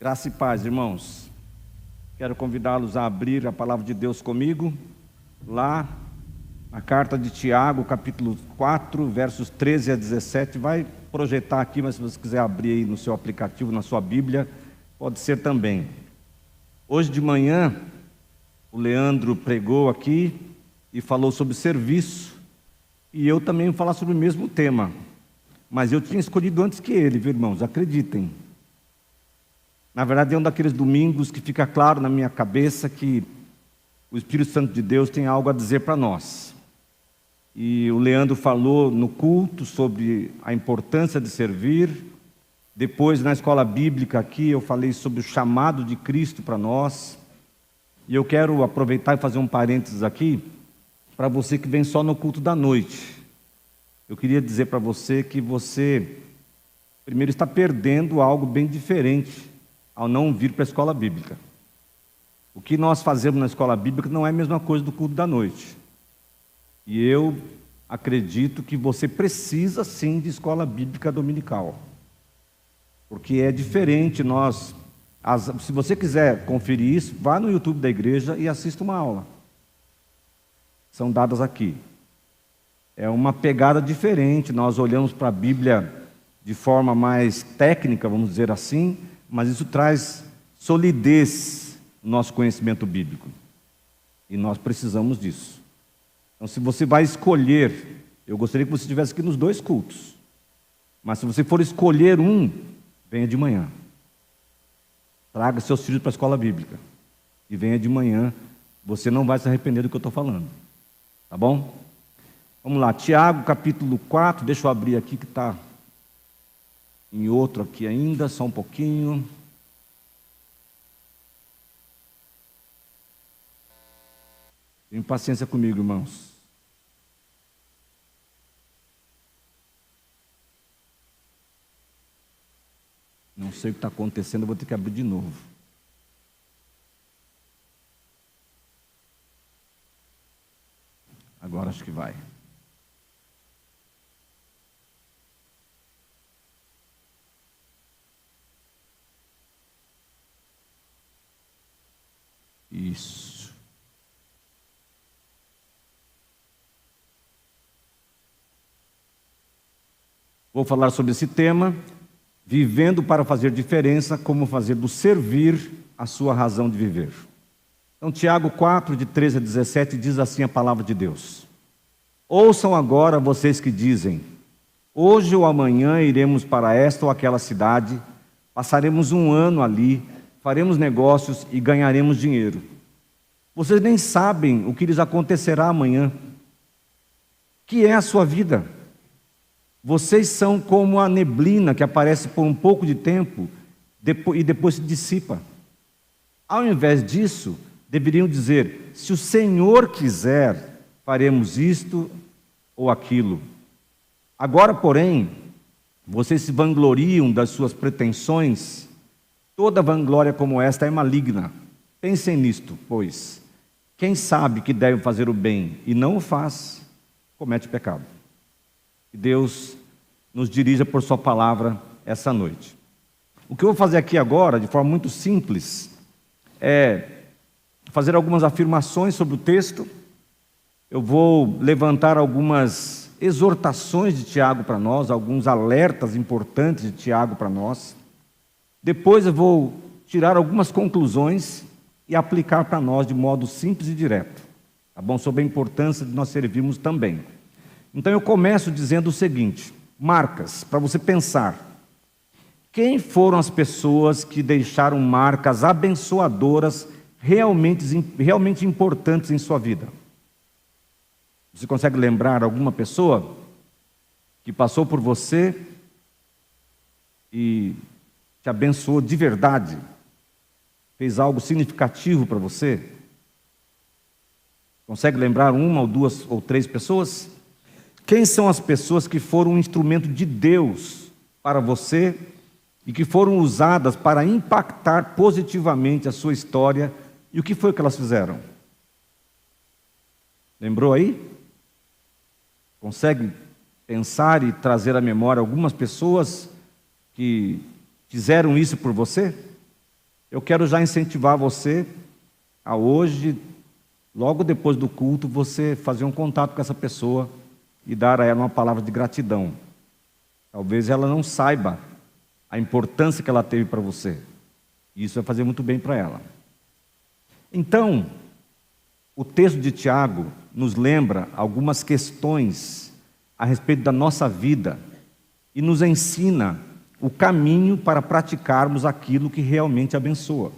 Graça e paz, irmãos. Quero convidá-los a abrir a palavra de Deus comigo, lá na carta de Tiago, capítulo 4, versos 13 a 17. Vai projetar aqui, mas se você quiser abrir aí no seu aplicativo, na sua Bíblia, pode ser também. Hoje de manhã, o Leandro pregou aqui e falou sobre serviço, e eu também vou falar sobre o mesmo tema, mas eu tinha escolhido antes que ele, viu, irmãos? Acreditem. Na verdade, é um daqueles domingos que fica claro na minha cabeça que o Espírito Santo de Deus tem algo a dizer para nós. E o Leandro falou no culto sobre a importância de servir. Depois, na escola bíblica aqui, eu falei sobre o chamado de Cristo para nós. E eu quero aproveitar e fazer um parênteses aqui, para você que vem só no culto da noite. Eu queria dizer para você que você, primeiro, está perdendo algo bem diferente ao não vir para a escola bíblica. O que nós fazemos na escola bíblica não é a mesma coisa do culto da noite. E eu acredito que você precisa sim de escola bíblica dominical. Porque é diferente se você quiser conferir isso, vá no YouTube da igreja e assista uma aula. São dadas aqui. É uma pegada diferente, nós olhamos para a Bíblia de forma mais técnica, vamos dizer assim, mas isso traz solidez no nosso conhecimento bíblico. E nós precisamos disso. Então, se você vai escolher, eu gostaria que você estivesse aqui nos dois cultos. Mas se você for escolher um, venha de manhã. Traga seus filhos para a escola bíblica. E venha de manhã, você não vai se arrepender do que eu estou falando. Tá bom? Vamos lá, Tiago capítulo 4, deixa eu abrir aqui que está em outro aqui ainda, só um pouquinho. Tenham paciência comigo, irmãos. Não sei o que está acontecendo, eu vou ter que abrir de novo. Agora acho que vai. Isso. Vou falar sobre esse tema, vivendo para fazer diferença, como fazer do servir a sua razão de viver. Então, Tiago 4, de 13 a 17, diz assim a palavra de Deus. Ouçam agora vocês que dizem, hoje ou amanhã iremos para esta ou aquela cidade, passaremos um ano ali, faremos negócios e ganharemos dinheiro. Vocês nem sabem o que lhes acontecerá amanhã. Que é a sua vida? Vocês são como a neblina que aparece por um pouco de tempo e depois se dissipa. Ao invés disso, deveriam dizer, se o Senhor quiser, faremos isto ou aquilo. Agora, porém, vocês se vangloriam das suas pretensões. Toda vanglória como esta é maligna. Pensem nisto, pois quem sabe que deve fazer o bem e não o faz, comete pecado. Que Deus nos dirija por sua palavra essa noite. O que eu vou fazer aqui agora, de forma muito simples, é fazer algumas afirmações sobre o texto. Eu vou levantar algumas exortações de Tiago para nós, alguns alertas importantes de Tiago para nós. Depois eu vou tirar algumas conclusões e aplicar para nós de modo simples e direto, tá bom? Sobre a importância de nós servirmos também. Então eu começo dizendo o seguinte, marcas, para você pensar. Quem foram as pessoas que deixaram marcas abençoadoras realmente importantes em sua vida? Você consegue lembrar alguma pessoa que passou por você e te abençoou de verdade? Fez algo significativo para você? Consegue lembrar uma ou duas ou três pessoas? Quem são as pessoas que foram um instrumento de Deus para você e que foram usadas para impactar positivamente a sua história? E o que foi que elas fizeram? Lembrou aí? Consegue pensar e trazer à memória algumas pessoas que fizeram isso por você? Eu quero já incentivar você a hoje, logo depois do culto, você fazer um contato com essa pessoa e dar a ela uma palavra de gratidão. Talvez ela não saiba a importância que ela teve para você. E isso vai fazer muito bem para ela. Então, o texto de Tiago nos lembra algumas questões a respeito da nossa vida e nos ensina o caminho para praticarmos aquilo que realmente abençoa.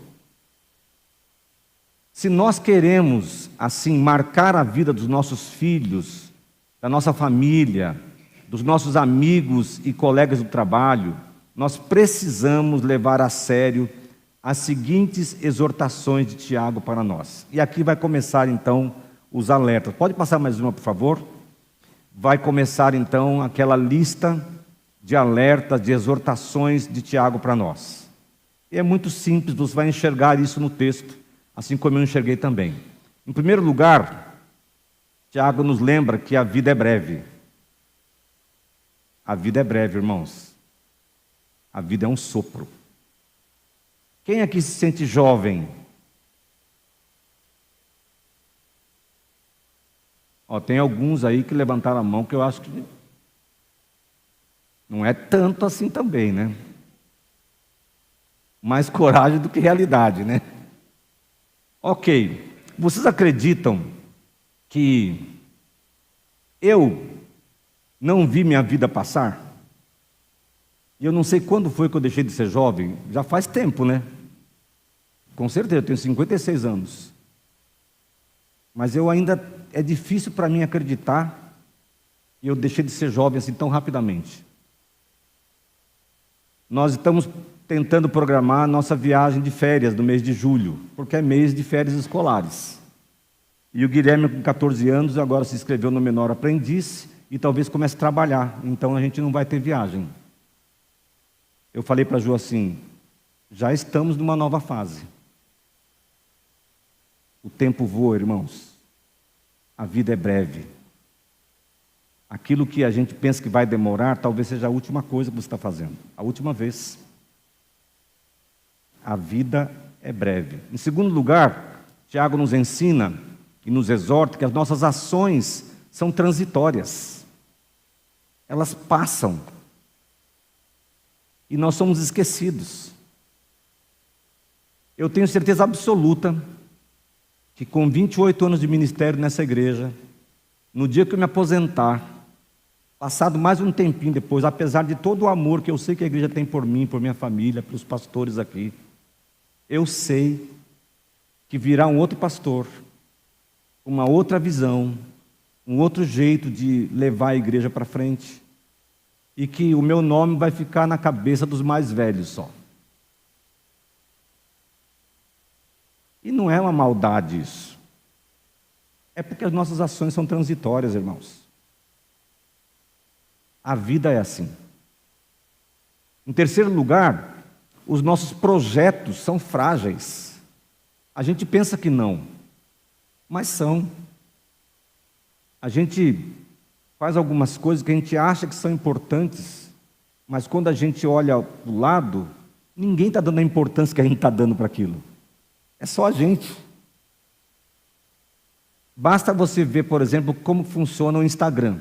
Se nós queremos, assim, marcar a vida dos nossos filhos, da nossa família, dos nossos amigos e colegas do trabalho, nós precisamos levar a sério as seguintes exortações de Tiago para nós. E aqui vai começar, então, os alertas. Pode passar mais uma, por favor? Vai começar, então, aquela lista de alertas, de exortações de Tiago para nós. E é muito simples, você vai enxergar isso no texto, assim como eu enxerguei também. Em primeiro lugar, Tiago nos lembra que a vida é breve. A vida é breve, irmãos. A vida é um sopro. Quem aqui se sente jovem? Tem alguns aí que levantaram a mão que eu acho que não é tanto assim também, né? Mais coragem do que realidade, né? Ok. Vocês acreditam que eu não vi minha vida passar? E eu não sei quando foi que eu deixei de ser jovem. Já faz tempo, né? Com certeza, eu tenho 56 anos. Mas eu ainda, é difícil para mim acreditar que eu deixei de ser jovem assim tão rapidamente. Nós estamos tentando programar a nossa viagem de férias do mês de julho, porque é mês de férias escolares. E o Guilherme, com 14 anos, agora se inscreveu no Menor Aprendiz e talvez comece a trabalhar. Então a gente não vai ter viagem. Eu falei para a Ju assim, já estamos numa nova fase. O tempo voa, irmãos. A vida é breve. Aquilo que a gente pensa que vai demorar, talvez seja a última coisa que você está fazendo. A última vez. A vida é breve. Em segundo lugar, Tiago nos ensina e nos exorta que as nossas ações são transitórias. Elas passam. E nós somos esquecidos. Eu tenho certeza absoluta que com 28 anos de ministério nessa igreja, no dia que eu me aposentar, passado mais um tempinho depois, apesar de todo o amor que eu sei que a igreja tem por mim, por minha família, pelos pastores aqui, eu sei que virá um outro pastor, uma outra visão, um outro jeito de levar a igreja para frente, e que o meu nome vai ficar na cabeça dos mais velhos só. E não é uma maldade isso. É porque as nossas ações são transitórias, irmãos. A vida é assim. Em terceiro lugar, os nossos projetos são frágeis. A gente pensa que não, mas são. A gente faz algumas coisas que a gente acha que são importantes, mas quando a gente olha do lado, ninguém está dando a importância que a gente está dando para aquilo. É só a gente. Basta você ver, por exemplo, como funciona o Instagram.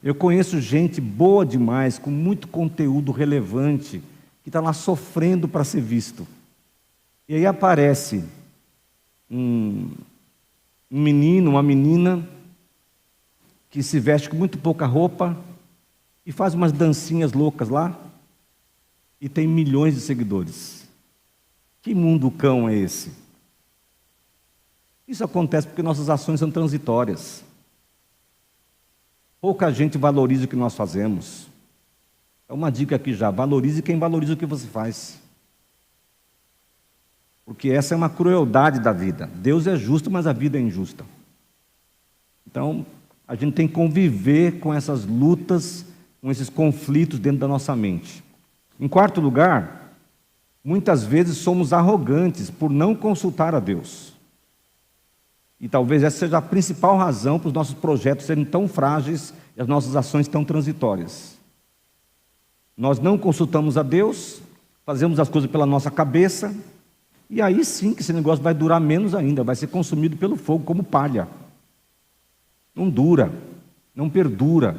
Eu conheço gente boa demais, com muito conteúdo relevante, que está lá sofrendo para ser visto. E aí aparece um menino, uma menina, que se veste com muito pouca roupa e faz umas dancinhas loucas lá e tem milhões de seguidores. Que mundo cão é esse? Isso acontece porque nossas ações são transitórias. Pouca gente valoriza o que nós fazemos. É uma dica aqui já, valorize quem valoriza o que você faz. Porque essa é uma crueldade da vida. Deus é justo, mas a vida é injusta. Então, a gente tem que conviver com essas lutas, com esses conflitos dentro da nossa mente. Em quarto lugar, muitas vezes somos arrogantes por não consultar a Deus. E talvez essa seja a principal razão para os nossos projetos serem tão frágeis e as nossas ações tão transitórias. Nós não consultamos a Deus, fazemos as coisas pela nossa cabeça, E aí sim que esse negócio vai durar menos ainda, vai ser consumido pelo fogo como palha. Não dura, não perdura.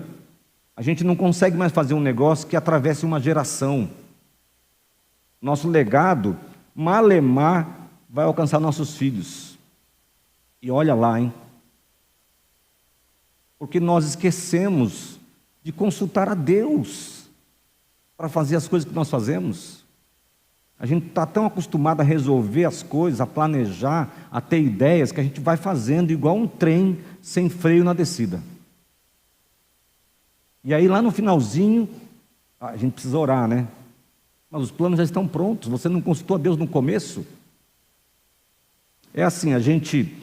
A gente não consegue mais fazer um negócio que atravesse uma geração. Nosso legado, malemar, vai alcançar nossos filhos. E olha lá, hein? Porque nós esquecemos de consultar a Deus para fazer as coisas que nós fazemos. A gente está tão acostumado a resolver as coisas, a planejar, a ter ideias, que a gente vai fazendo igual um trem sem freio na descida. E aí lá no finalzinho, a gente precisa orar, né? Mas os planos já estão prontos, você não consultou a Deus no começo? É assim, a gente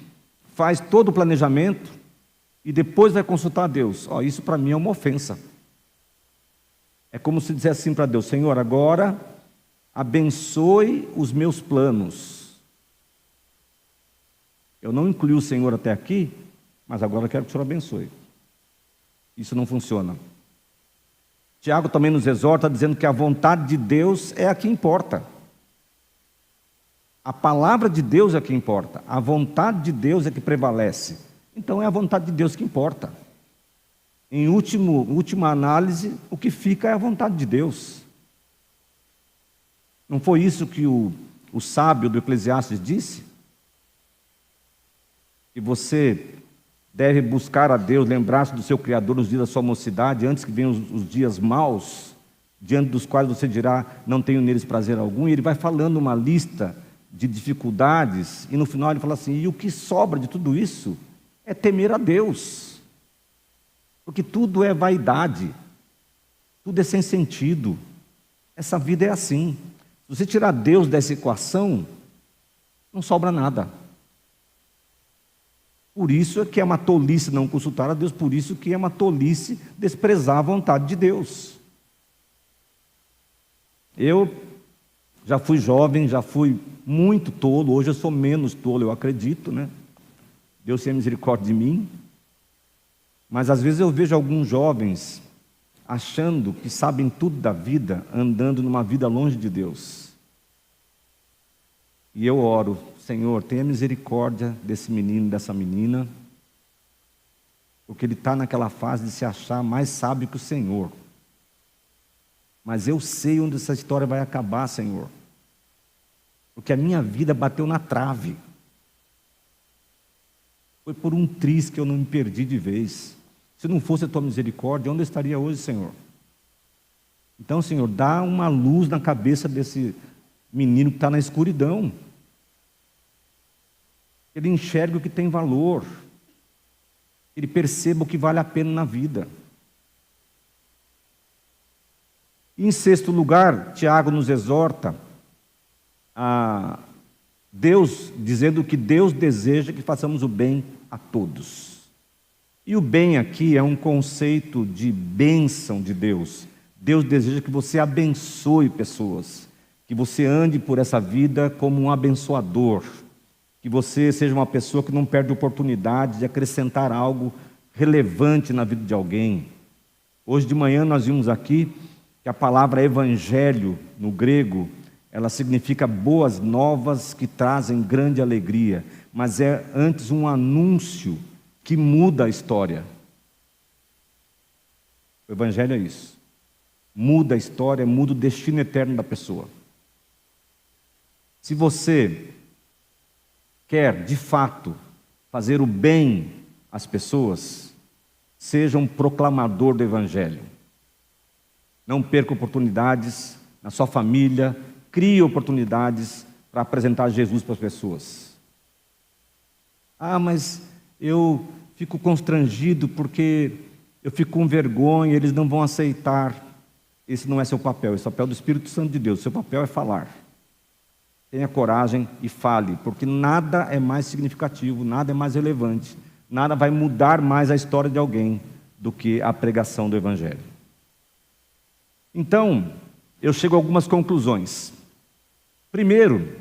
faz todo o planejamento e depois vai consultar a Deus. Isso para mim é uma ofensa. É como se dissesse assim para Deus: Senhor, agora abençoe os meus planos. Eu não incluí o Senhor até aqui, mas agora eu quero que o Senhor abençoe. Isso não funciona. Tiago também nos exorta dizendo que a vontade de Deus é a que importa. A palavra de Deus é a que importa. A vontade de Deus é que prevalece. Então é a vontade de Deus que importa. Em última análise, o que fica é a vontade de Deus. Não foi isso que o sábio do Eclesiastes disse? Que você deve buscar a Deus, lembrar-se do seu Criador nos dias da sua mocidade, antes que venham os dias maus, diante dos quais você dirá, não tenho neles prazer algum. E ele vai falando uma lista de dificuldades, e no final ele fala assim: e o que sobra de tudo isso é temer a Deus, porque tudo é vaidade, tudo é sem sentido, essa vida é assim. Se você tirar Deus dessa equação, não sobra nada. Por isso é que é uma tolice não consultar a Deus, por isso que é uma tolice desprezar a vontade de Deus. Eu já fui jovem, já fui muito tolo, hoje eu sou menos tolo, eu acredito, né? Deus tenha misericórdia de mim. Mas às vezes eu vejo alguns jovens achando que sabem tudo da vida, andando numa vida longe de Deus. E eu oro: Senhor, tenha misericórdia desse menino, dessa menina, porque ele está naquela fase de se achar mais sábio que o Senhor. Mas eu sei onde essa história vai acabar, Senhor, porque a minha vida bateu na trave. Foi por um triz que eu não me perdi de vez. Se não fosse a tua misericórdia, onde eu estaria hoje, Senhor? Então, Senhor, dá uma luz na cabeça desse menino que está na escuridão. Ele enxerga o que tem valor. Ele perceba o que vale a pena na vida. E em sexto lugar, Tiago nos exorta a Deus, dizendo que Deus deseja que façamos o bem a todos. E o bem aqui é um conceito de bênção de Deus. Deus deseja que você abençoe pessoas, que você ande por essa vida como um abençoador, que você seja uma pessoa que não perde oportunidade de acrescentar algo relevante na vida de alguém. Hoje de manhã nós vimos aqui que a palavra evangelho, no grego, ela significa boas novas que trazem grande alegria, mas é antes um anúncio que muda a história. O evangelho é isso. Muda a história, muda o destino eterno da pessoa. Se você quer, de fato, fazer o bem às pessoas, seja um proclamador do evangelho. Não perca oportunidades na sua família, crie oportunidades para apresentar Jesus para as pessoas. Mas eu fico constrangido porque eu fico com vergonha, eles não vão aceitar. Esse não é seu papel, esse é o papel do Espírito Santo de Deus. Seu papel é falar. Tenha coragem e fale, porque nada é mais significativo, nada é mais relevante, nada vai mudar mais a história de alguém do que a pregação do evangelho. Então, eu chego a algumas conclusões. Primeiro,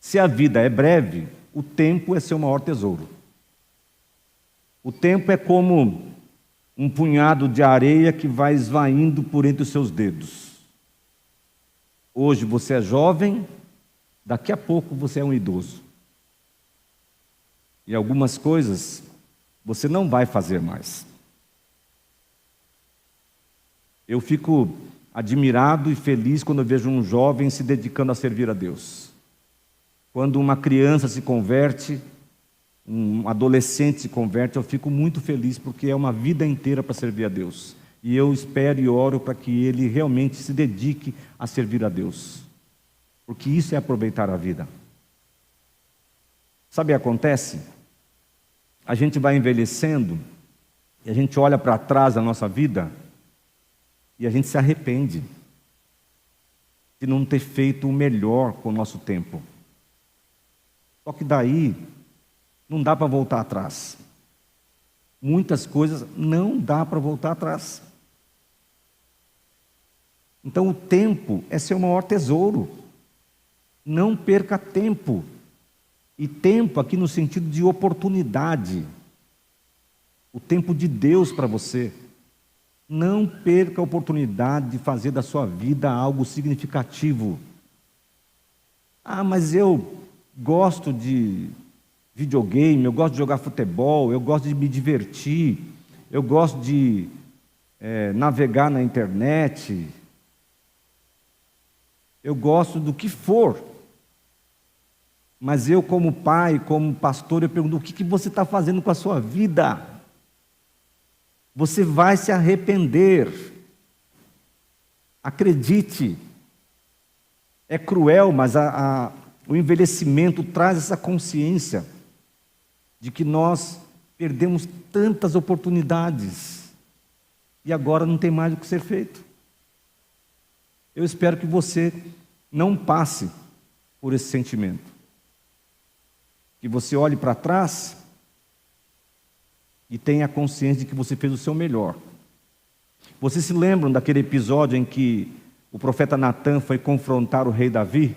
se a vida é breve, o tempo é seu maior tesouro. O tempo é como um punhado de areia que vai esvaindo por entre os seus dedos. Hoje você é jovem, Daqui a pouco você é um idoso. E algumas coisas você não vai fazer mais. Eu fico admirado e feliz quando eu vejo um jovem se dedicando a servir a Deus. Quando uma criança se converte, um adolescente se converte, eu fico muito feliz, porque é uma vida inteira para servir a Deus. E eu espero e oro para que ele realmente se dedique a servir a Deus, porque isso é aproveitar a vida. Sabe o que acontece? A gente vai envelhecendo e a gente olha para trás da nossa vida e a gente se arrepende de não ter feito o melhor com o nosso tempo. Só que daí não dá para voltar atrás. Muitas coisas não dá para voltar atrás. Então o tempo é seu maior tesouro. Não perca tempo. E tempo aqui no sentido de oportunidade. O tempo de Deus para você. Não perca a oportunidade de fazer da sua vida algo significativo. Ah, mas eu gosto de videogame, eu gosto de jogar futebol, eu gosto de me divertir, eu gosto de navegar na internet, eu gosto do que for. Mas eu, como pai, como pastor, eu pergunto: o que você está fazendo com a sua vida? Você vai se arrepender. Acredite. É cruel, mas o envelhecimento traz essa consciência de que nós perdemos tantas oportunidades e agora não tem mais o que ser feito. Eu espero que você não passe por esse sentimento. Que você olhe para trás e tenha a consciência de que você fez o seu melhor. Vocês se lembram daquele episódio em que o profeta Natã foi confrontar o rei Davi?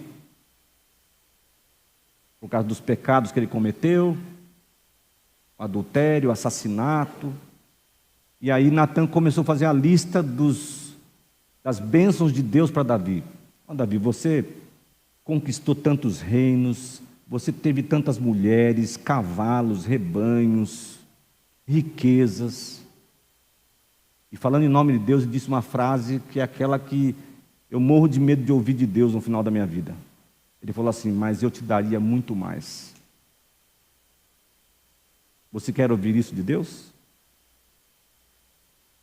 Por causa dos pecados que ele cometeu, adultério, assassinato. E aí Natã começou a fazer a lista das bênçãos de Deus para Davi. Davi, você conquistou tantos reinos, você teve tantas mulheres, cavalos, rebanhos, riquezas. E falando em nome de Deus, ele disse uma frase que é aquela que eu morro de medo de ouvir de Deus no final da minha vida. Ele falou assim: mas eu te daria muito mais. Você quer ouvir isso de Deus?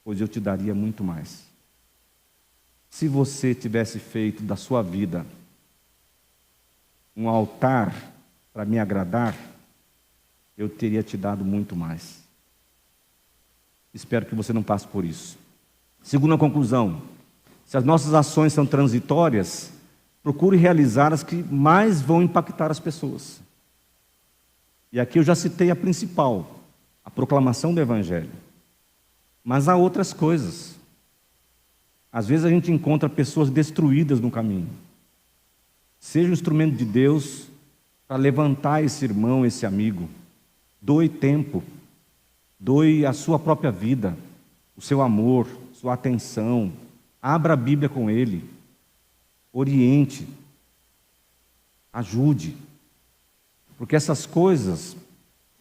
Pois eu te daria muito mais. Se você tivesse feito da sua vida um altar para me agradar, eu teria te dado muito mais. Espero que você não passe por isso. Segunda conclusão: se as nossas ações são transitórias, procure realizar as que mais vão impactar as pessoas. E aqui eu já citei a principal, a proclamação do Evangelho. Mas há outras coisas. Às vezes a gente encontra pessoas destruídas no caminho. Seja um instrumento de Deus para levantar esse irmão, esse amigo. Doe tempo, doe a sua própria vida, o seu amor, sua atenção. Abra a Bíblia com ele, oriente, ajude, porque essas coisas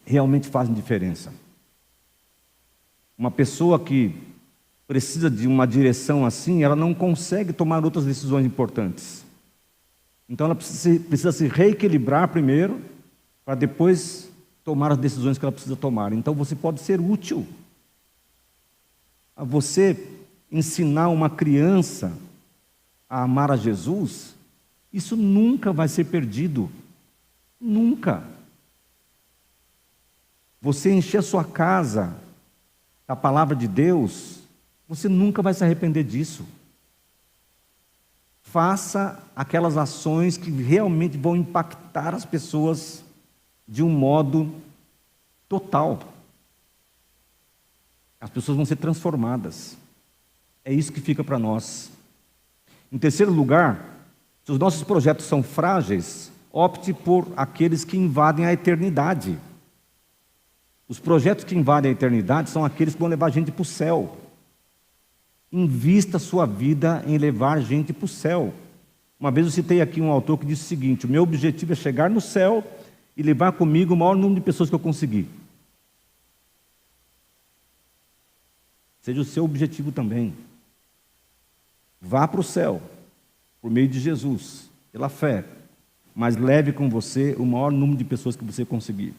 realmente fazem diferença. Uma pessoa que precisa de uma direção assim, ela não consegue tomar outras decisões importantes. Então ela precisa se reequilibrar primeiro, para depois tomar as decisões que ela precisa tomar. Então você pode ser útil. A você ensinar uma criança a amar a Jesus, isso nunca vai ser perdido. Nunca. Você encher a sua casa da palavra de Deus, você nunca vai se arrepender disso. Faça aquelas ações que realmente vão impactar as pessoas de um modo total. As pessoas vão ser transformadas. É isso que fica para nós. Em terceiro lugar, se os nossos projetos são frágeis, opte por aqueles que invadem a eternidade. Os projetos que invadem a eternidade são aqueles que vão levar a gente para o céu. Invista a sua vida em levar gente para o céu. Uma vez eu citei aqui um autor que disse o seguinte: o meu objetivo é chegar no céu e levar comigo o maior número de pessoas que eu conseguir. Seja o seu objetivo também. Vá para o céu, por meio de Jesus, pela fé, mas leve com você o maior número de pessoas que você conseguir.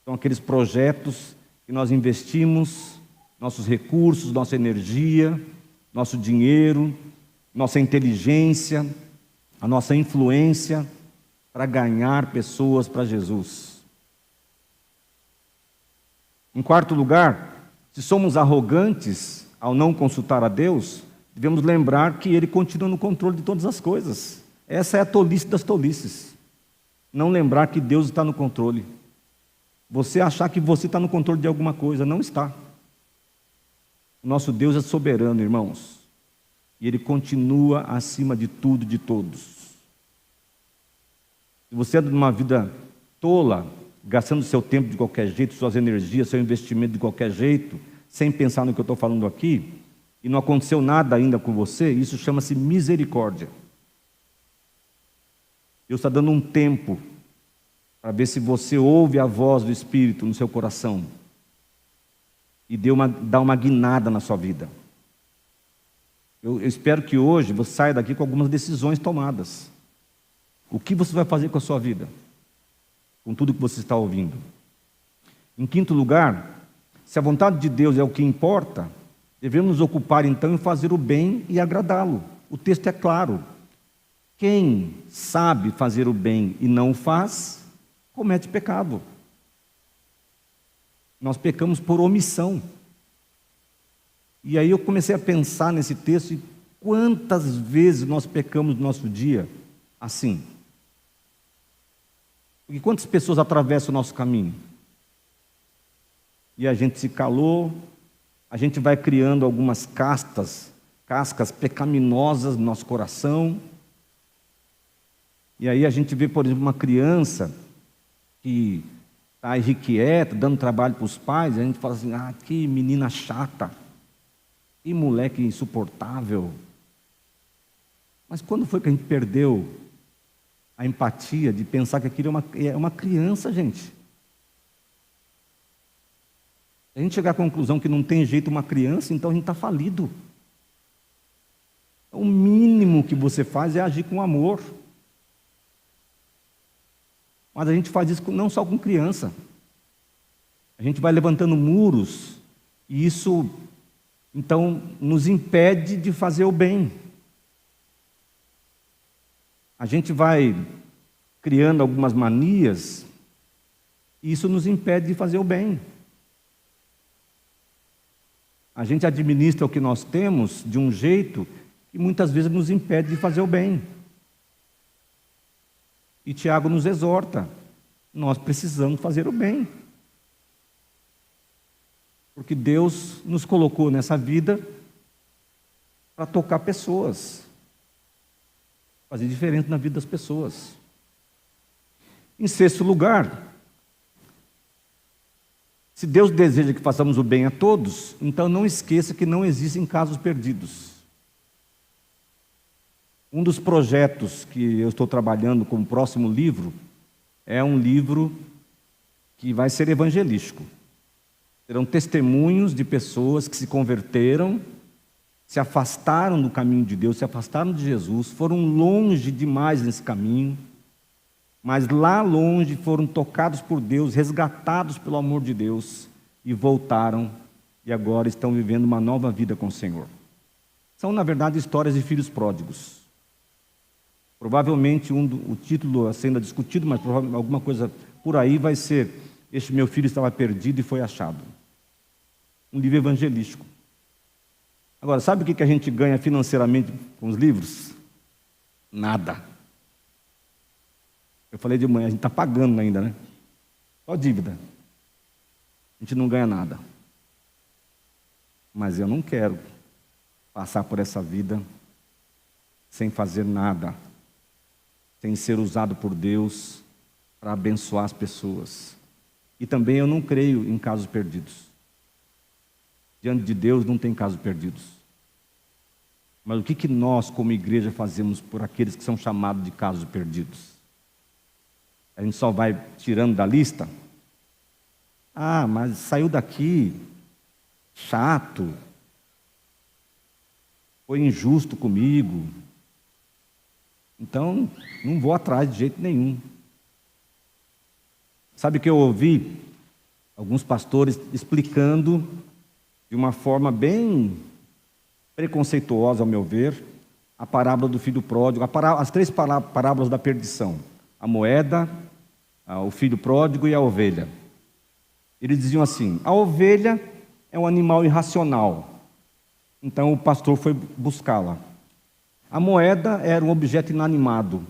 São aqueles projetos que nós investimos nossos recursos, nossa energia, nosso dinheiro, nossa inteligência, a nossa influência para ganhar pessoas para Jesus. Em quarto lugar, se somos arrogantes ao não consultar a Deus, devemos lembrar que Ele continua no controle de todas as coisas. Essa é a tolice das tolices. Não lembrar que Deus está no controle. Você achar que você está no controle de alguma coisa, não está. O nosso Deus é soberano, irmãos. E Ele continua acima de tudo e de todos. Se você é de uma vida tola, gastando seu tempo de qualquer jeito, suas energias, seu investimento de qualquer jeito, sem pensar no que eu estou falando aqui, e não aconteceu nada ainda com você, isso chama-se misericórdia. Deus está dando um tempo para ver se você ouve a voz do Espírito no seu coração e dá uma guinada na sua vida. Eu espero que hoje você saia daqui com algumas decisões tomadas. O que você vai fazer com a sua vida? Com tudo que você está ouvindo. Em quinto lugar, se a vontade de Deus é o que importa, devemos nos ocupar então em fazer o bem e agradá-lo. O texto é claro. Quem sabe fazer o bem e não faz, comete pecado. Nós pecamos por omissão. E aí eu comecei a pensar nesse texto e quantas vezes nós pecamos no nosso dia assim. Porque quantas pessoas atravessam o nosso caminho? E a gente se calou, a gente vai criando algumas cascas pecaminosas no nosso coração. E aí a gente vê, por exemplo, uma criança que está irrequieta, dando trabalho para os pais, e a gente fala assim: ah, que menina chata, que moleque insuportável. Mas quando foi que a gente perdeu a empatia de pensar que aquilo é uma criança, gente? Se a gente chegar à conclusão que não tem jeito uma criança, então a gente está falido. O mínimo que você faz é agir com amor. Mas a gente faz isso não só com criança. A gente vai levantando muros, e isso, então, nos impede de fazer o bem. A gente vai criando algumas manias, e isso nos impede de fazer o bem. A gente administra o que nós temos de um jeito que muitas vezes nos impede de fazer o bem. E Tiago nos exorta: nós precisamos fazer o bem. Porque Deus nos colocou nessa vida para tocar pessoas, fazer diferença na vida das pessoas. Em sexto lugar, se Deus deseja que façamos o bem a todos, então não esqueça que não existem casos perdidos. Um dos projetos que eu estou trabalhando como próximo livro é um livro que vai ser evangelístico. Serão testemunhos de pessoas que se converteram, se afastaram do caminho de Deus, se afastaram de Jesus, foram longe demais nesse caminho, mas lá longe foram tocados por Deus, resgatados pelo amor de Deus, e voltaram, e agora estão vivendo uma nova vida com o Senhor. São, na verdade, histórias de filhos pródigos. Provavelmente o título sendo discutido, mas alguma coisa por aí vai ser: este meu filho estava perdido e foi achado. Um livro evangelístico. Agora, sabe o que a gente ganha financeiramente com os livros? Nada. Eu falei de manhã, a gente está pagando ainda, né? Só dívida. A gente não ganha nada. Mas eu não quero passar por essa vida sem fazer nada, sem ser usado por Deus para abençoar as pessoas. E também eu não creio em casos perdidos. Diante de Deus não tem casos perdidos. Mas o que nós, como igreja, fazemos por aqueles que são chamados de casos perdidos? A gente só vai tirando da lista? Ah, mas saiu daqui, chato, foi injusto comigo, então não vou atrás de jeito nenhum. Sabe que eu ouvi alguns pastores explicando de uma forma bem preconceituosa, ao meu ver, a parábola do filho pródigo, as três parábolas da perdição: a moeda, o filho pródigo e a ovelha. Eles diziam assim: a ovelha é um animal irracional, então o pastor foi buscá-la. A moeda era um objeto inanimado,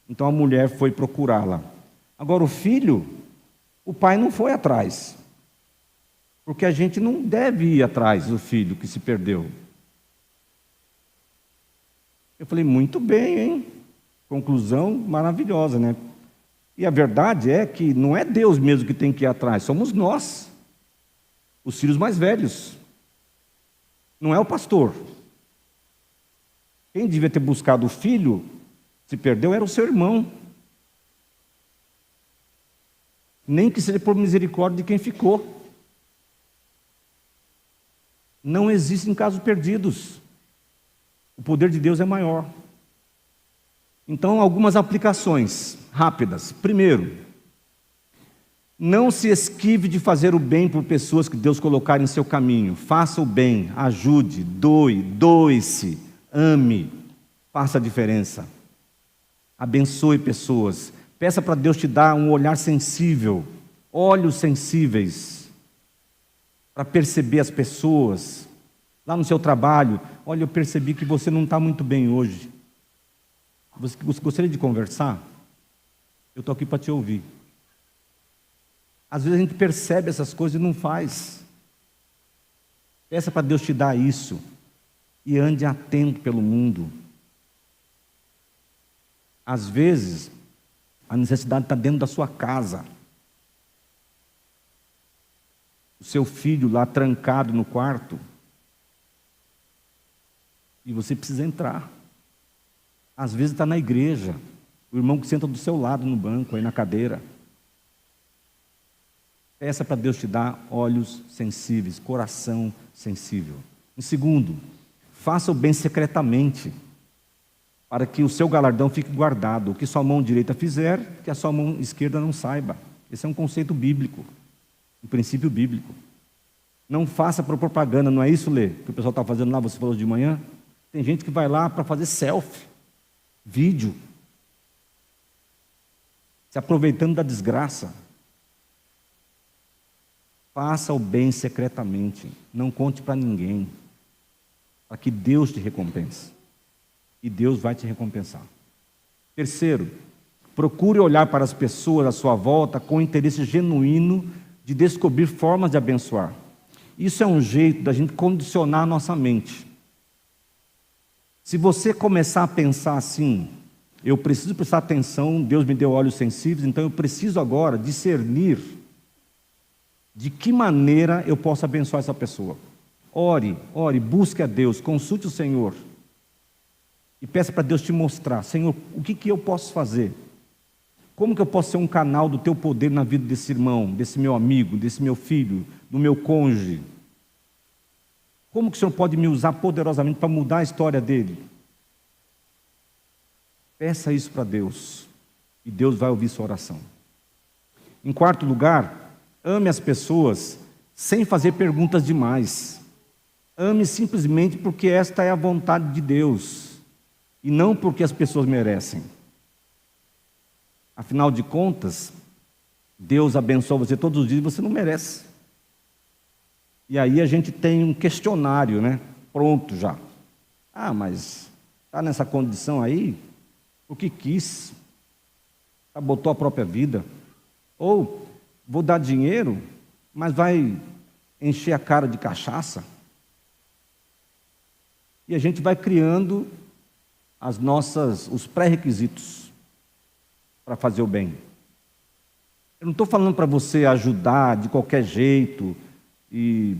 então a mulher foi procurá-la. Agora o filho, o pai não foi atrás, porque a gente não deve ir atrás do filho que se perdeu. Eu falei, muito bem, hein? Conclusão maravilhosa, né? E a verdade é que não é Deus mesmo que tem que ir atrás, somos nós, os filhos mais velhos. Não é o pastor. Quem devia ter buscado o filho, se perdeu, era o seu irmão. Nem que seja por misericórdia de quem ficou. Não existem casos perdidos. O poder de Deus é maior. Então, algumas aplicações rápidas. Primeiro, não se esquive de fazer o bem por pessoas que Deus colocar em seu caminho. Faça o bem, ajude, doe-se, ame, faça a diferença. Abençoe pessoas. Peça para Deus te dar um olhar sensível, olhos sensíveis, para perceber as pessoas. Lá no seu trabalho, olha, eu percebi que você não está muito bem hoje. Você gostaria de conversar? Eu estou aqui para te ouvir. Às vezes a gente percebe essas coisas e não faz. Peça para Deus te dar isso. E ande atento pelo mundo. Às vezes, a necessidade está dentro da sua casa. O seu filho lá trancado no quarto. E você precisa entrar. Às vezes está na igreja. O irmão que senta do seu lado no banco, aí na cadeira. Peça para Deus te dar olhos sensíveis, coração sensível. Em segundo, faça o bem secretamente, para que o seu galardão fique guardado. O que sua mão direita fizer, que a sua mão esquerda não saiba. Esse é um conceito bíblico, um princípio bíblico. Não faça por propaganda, não é isso, Lê? Que o pessoal está fazendo lá, você falou de manhã? Tem gente que vai lá para fazer selfie, vídeo, se aproveitando da desgraça. Faça o bem secretamente, não conte para ninguém, para que Deus te recompense. E Deus vai te recompensar. Terceiro, procure olhar para as pessoas à sua volta com interesse genuíno de descobrir formas de abençoar. Isso é um jeito da gente condicionar a nossa mente. Se você começar a pensar assim, eu preciso prestar atenção, Deus me deu olhos sensíveis, então eu preciso agora discernir de que maneira eu posso abençoar essa pessoa. Ore, busque a Deus, consulte o Senhor. E peça para Deus te mostrar, Senhor, o que eu posso fazer? Como que eu posso ser um canal do teu poder na vida desse irmão, desse meu amigo, desse meu filho, do meu cônjuge? Como que o Senhor pode me usar poderosamente para mudar a história dele? Peça isso para Deus, e Deus vai ouvir sua oração. Em quarto lugar, ame as pessoas sem fazer perguntas demais. Ame simplesmente porque esta é a vontade de Deus, e não porque as pessoas merecem. Afinal de contas, Deus abençoa você todos os dias e você não merece. E aí a gente tem um questionário, né? Pronto já. Ah, mas está nessa condição aí? O que quis? Botou a própria vida? Ou vou dar dinheiro, mas vai encher a cara de cachaça? E a gente vai criando os pré-requisitos para fazer o bem. Eu não estou falando para você ajudar de qualquer jeito e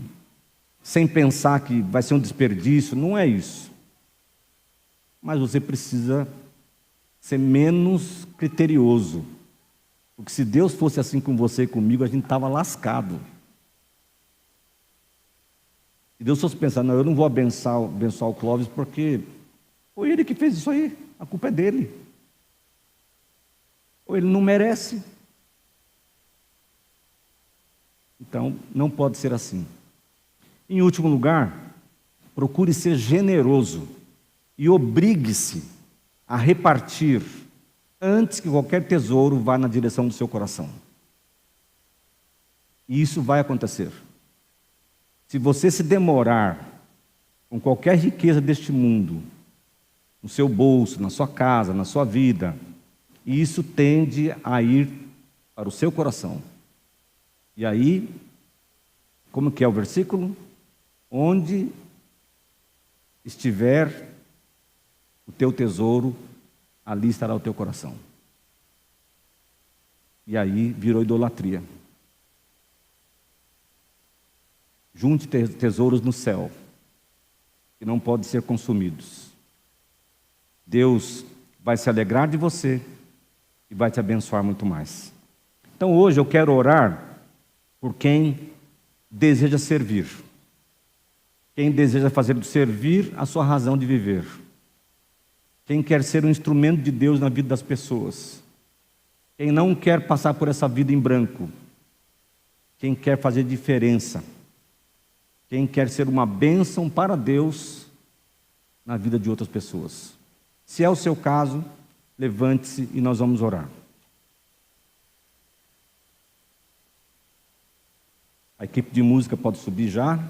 sem pensar que vai ser um desperdício, não é isso. mas você precisa ser menos criterioso. Porque se Deus fosse assim com você e comigo, a gente estava lascado. Se Deus fosse pensar, não, eu não vou abençoar o Clóvis porque foi ele que fez isso aí, a culpa é dele. Ou ele não merece. Então, não pode ser assim. Em último lugar, procure ser generoso e obrigue-se a repartir antes que qualquer tesouro vá na direção do seu coração. E isso vai acontecer. Se você se demorar com qualquer riqueza deste mundo, no seu bolso, na sua casa, na sua vida, isso tende a ir para o seu coração. E aí, como que é o versículo? Onde estiver o teu tesouro, ali estará o teu coração. E aí virou idolatria. Junte tesouros no céu, que não podem ser consumidos. Deus vai se alegrar de você e vai te abençoar muito mais. Então hoje eu quero orar por quem deseja servir. Quem deseja fazer do servir a sua razão de viver. Quem quer ser um instrumento de Deus na vida das pessoas. Quem não quer passar por essa vida em branco. Quem quer fazer diferença. Quem quer ser uma bênção para Deus na vida de outras pessoas. Se é o seu caso, levante-se e nós vamos orar. A equipe de música pode subir já.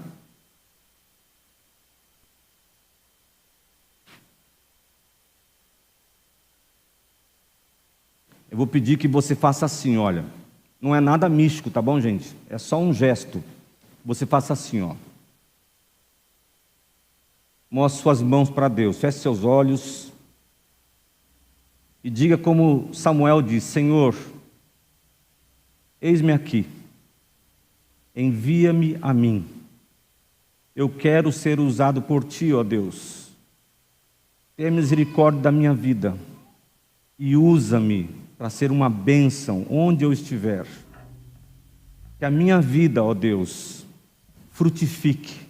Eu vou pedir que você faça assim, olha. Não é nada místico, tá bom, gente? É só um gesto. Você faça assim, ó. Mostre suas mãos para Deus. Feche seus olhos. E diga como Samuel disse: Senhor, eis-me aqui. Envia-me a mim. Eu quero ser usado por Ti, ó Deus. Tenha misericórdia da minha vida. E usa-me para ser uma bênção onde eu estiver. Que a minha vida, ó Deus, frutifique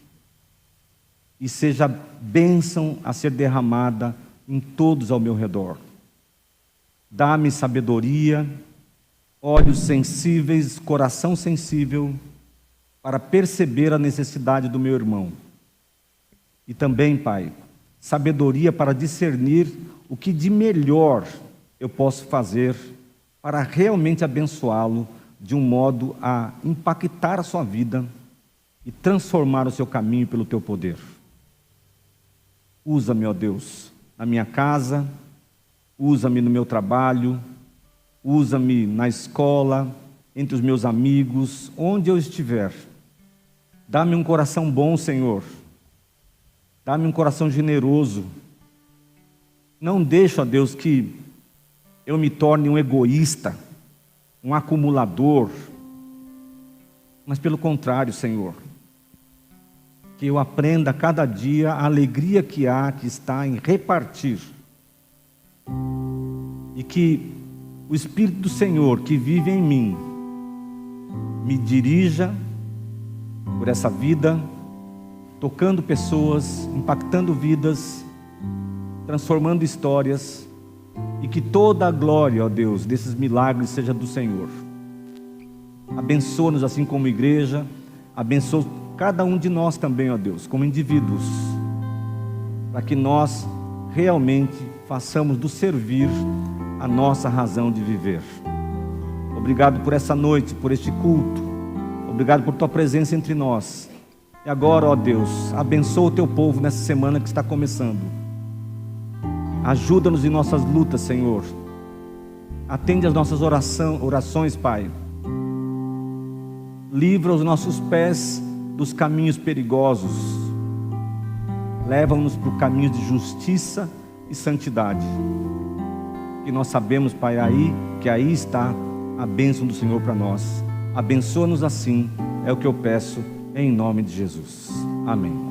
e seja bênção a ser derramada em todos ao meu redor. Dá-me sabedoria, olhos sensíveis, coração sensível, para perceber a necessidade do meu irmão. E também, Pai, sabedoria para discernir o que de melhor eu posso fazer para realmente abençoá-lo de um modo a impactar a sua vida e transformar o seu caminho pelo Teu poder. Usa-me, ó Deus, na minha casa, usa-me no meu trabalho, usa-me na escola, entre os meus amigos, onde eu estiver. Dá-me um coração bom, Senhor. Dá-me um coração generoso. Não deixa, ó Deus, que eu me torne um egoísta, um acumulador, mas pelo contrário, Senhor, que eu aprenda a cada dia a alegria que está em repartir, e que o Espírito do Senhor que vive em mim me dirija por essa vida, tocando pessoas, impactando vidas, transformando histórias, e que toda a glória, ó Deus, desses milagres seja do Senhor. Abençoa-nos assim como igreja, abençoa cada um de nós também, ó Deus, como indivíduos, para que nós realmente façamos do servir a nossa razão de viver. Obrigado por essa noite, por este culto. Obrigado por Tua presença entre nós. E agora, ó Deus, abençoa o Teu povo nessa semana que está começando. Ajuda-nos em nossas lutas, Senhor. Atende as nossas orações, Pai. Livra os nossos pés dos caminhos perigosos. Leva-nos para o caminho de justiça e santidade. Que nós sabemos, Pai, que aí está a bênção do Senhor para nós. Abençoa-nos assim, é o que eu peço, em nome de Jesus. Amém.